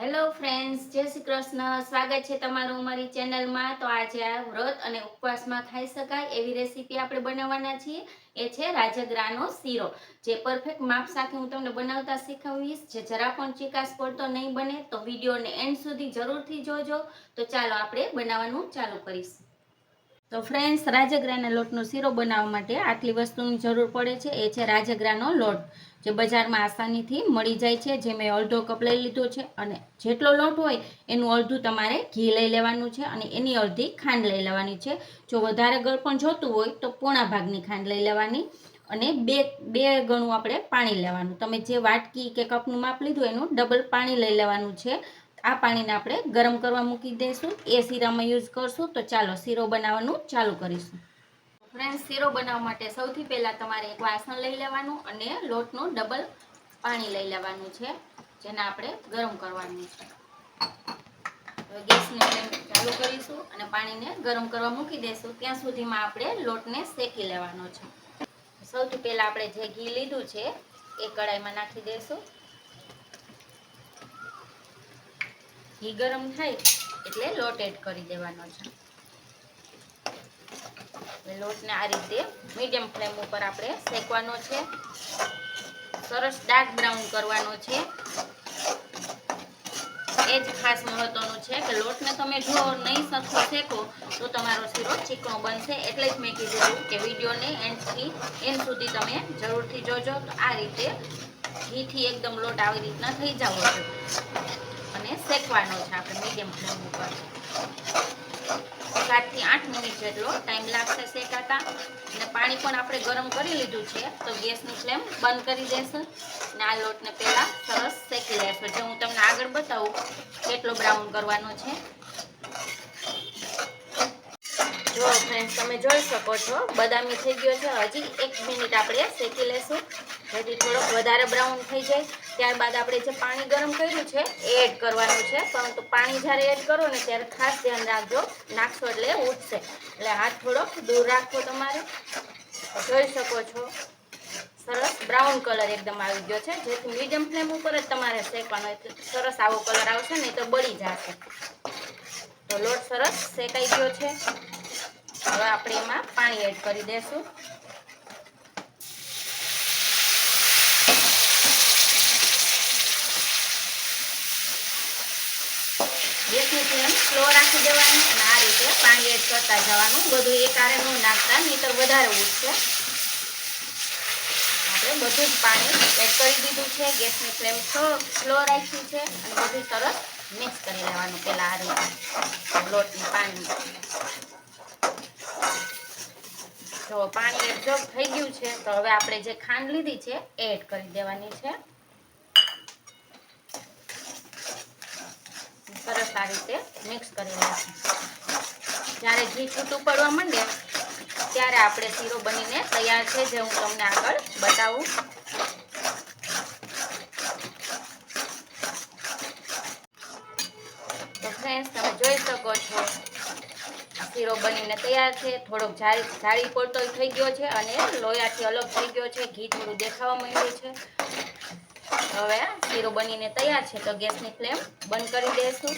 Hello friends, જય શ્રી કૃષ્ણ. સ્વાગત છે તમારું અમારી ચેનલમાં. તો આજે આ વ્રત અને ઉપવાસમાં ખાઈ શકાય એવી રેસીપી આપણે બનાવવાના છીએ. એ છે રાજગરાનો શીરો, જે પરફેક્ટ માપ સાથે હું તમને બનાવતા શીખવીશ. જે જરા પણ ચીકાશ પડતો નહીં બને, તો વિડીયોને એન્ડ સુધી જરૂરથી જોજો. તો ચાલો આપણે બનાવવાનું ચાલુ કરીશું. તો ફ્રેન્ડ્સ, રાજગરાના લોટનો શીરો બનાવવા માટે આટલી વસ્તુની જરૂર પડે છે. એ છે રાજગરાનો લોટ, જે બજારમાં આસાનીથી મળી જાય છે. જે મેં અડધો કપ લઈ લીધો છે. અને જેટલો લોટ હોય એનું અડધું તમારે ઘી લઈ લેવાનું છે અને એની અડધી ખાંડ લઈ લેવાની છે. જો વધારે ગળપણ જોતું હોય તો પોણા ભાગની ખાંડ લઈ લેવાની અને બે ગણું આપણે પાણી લેવાનું. તમે જે વાટકી કે કપનું માપ લીધું એનું ડબલ પાણી લઈ લેવાનું છે. આ પાણીને આપણે ગરમ કરવા મૂકી દઈશું. એ શીરામાં યુઝ કરશું. તો ચાલો શીરો બનાવવાનું ચાલુ કરીશું. ફ્રેન્ડ્સ, શીરો બનાવવા માટે સૌથી પહેલાં તમારે એક વાસણ લઈ લેવાનું અને લોટનું ડબલ પાણી લઈ લેવાનું છે, જેને આપણે ગરમ કરવાનું છે. હવે ગેસની ફ્લેમ ચાલુ કરીશું અને પાણીને ગરમ કરવા મૂકી દઈશું. ત્યાં સુધીમાં આપણે લોટને શેકી લેવાનો છે. સૌથી પહેલાં આપણે જે ઘી લીધું છે એ કડાઈમાં નાખી દઈશું. ઘી ગરમ થાય એટલે લોટ એડ કરી દેવાનો છે. લોટને આ રીતે મીડિયમ ફ્લેમ ઉપર આપણે શેકવાનો છે. સરસ ડાર્ક બ્રાઉન કરવાનો છે. એ જ ખાસ મહત્વનું છે કે લોટને તમે જો નહીં સરખો શેકો તો તમારો શીરો ચીકણો બનશે. એટલે જ મેં કીધું કે વિડીયોને એન્ડ સુધી તમે જરૂરથી જોજો. તો આ રીતે ઘીથી એકદમ લોટ આવી રીતના થઈ જવો જોઈએ અને શેકવાનો છે આપણે મીડિયમ ફ્લેમ ઉપર. 7 થી 8 મિનિટ જેટલો ટાઈમ લાગશે શેકાતા. અને પાણી પણ આપણે ગરમ કરી લીધું છે, તો ગેસની ફ્લેમ બંધ કરી દેશું અને આ લોટને પહેલાં સરસ શેકી લેશું. જે હું તમને આગળ બતાવું કેટલો બ્રાઉન કરવાનો છે. જો ફ્રેન્ડ્સ, તમે જોઈ શકો છો બદામી થઈ ગયો છે. હજી 1 મિનિટ આપણે શેકી લેશું જેથી થોડોક વધારે બ્રાઉન થઈ જાય. ત્યારબાદ આપણે જે પાણી ગરમ કર્યું છે એ એડ કરવાનું છે. પરંતુ પાણી જ્યારે એડ કરો ને ત્યારે ખાસ ધ્યાન રાખજો, નાખશો એટલે ઉઠશે. એટલે હાથ થોડોક દૂર રાખવો તમારે. જોઈ શકો છો સરસ બ્રાઉન કલર એકદમ આવી ગયો છે. જેથી મીડિયમ ફ્લેમ ઉપર જ તમારે શેકવાનો. સરસ આવો કલર આવશે નહીં તો બળી જશે. તો લોટ સરસ શેકાઈ ગયો છે. હવે આપણે એમાં પાણી એડ કરી દઈશું. ગેસની ફ્લેમ સ્લો રાખી દેવાની અને આ રીતે પાણી એડ કરતા જવાનું. બધું એકારે ન નાખતા, નહીતર વધારે ઉઠશે. આપણે બધું જ પાણી એડ કરી દીધું છે. ગેસની ફ્લેમ સ્લો રાખી છે અને બધું સરસ મિક્સ કરી લેવાનું. પહેલાં આ રીતે લોટની પાણી જો પાણી એબ્ઝોર્બ થઈ ગયું છે, તો હવે આપણે જે ખાંડ લીધી છે એ એડ કરી દેવાની છે. સરસ આ રીતે મિક્સ કરી લઈશું. જ્યારે ઘી છૂટું પડવા માંડે ત્યારે આપણે શીરો બનીને તૈયાર છે, જે હું તમને આગળ બતાવું. તો ફ્રેન્ડ્સ, તમે જોઈ શકો છો શીરો બનીને તૈયાર છે. થોડોક જાળી પડતો થઈ ગયો છે અને લોયાથી અલગ થઈ ગયો છે. ઘી થોડું દેખાવા માંડ્યું છે. હવે શીરો બનીને તૈયાર છે, તો ગેસની ફ્લેમ બંધ કરી દઈશું.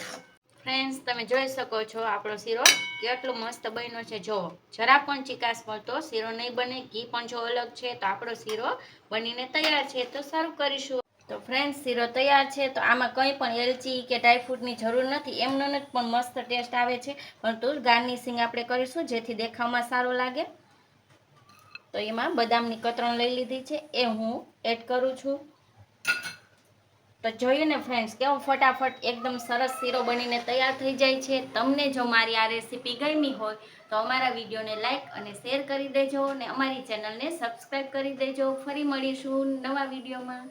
ફ્રેન્ડ્સ, તમે જોઈ શકો છો આપણો શીરો કેટલો મસ્ત બન્યો છે. જો જરા પણ ચીકાશ પડતો શીરો નહીં બને. ઘી પણ જો અલગ છે, તો આપણો શીરો બનીને તૈયાર છે. તો સારું કરીશું. તો ફ્રેન્ડ્સ, શીરો તૈયાર છે. તો આમાં કંઈ પણ એલચી કે ડ્રાયફ્રૂટની જરૂર નથી. એમનો જ પણ મસ્ત ટેસ્ટ આવે છે. પરંતુ ગાર્નિશિંગ આપણે કરીશું જેથી દેખાવમાં સારો લાગે. તો એમાં બદામની કતરણ લઈ લીધી છે, એ હું એડ કરું છું. તો જોયું ને ફ્રેન્ડ્સ, કેવો ફટાફટ એકદમ સરસ શીરો બનીને તૈયાર થઈ જાય છે. તમને જો મારી આ રેસીપી ગમી હોય તો અમારા વિડીયોને લાઇક અને શેર કરી દેજો અને અમારી ચેનલને સબસ્ક્રાઈબ કરી દેજો. ફરી મળીશું નવા વિડીયોમાં.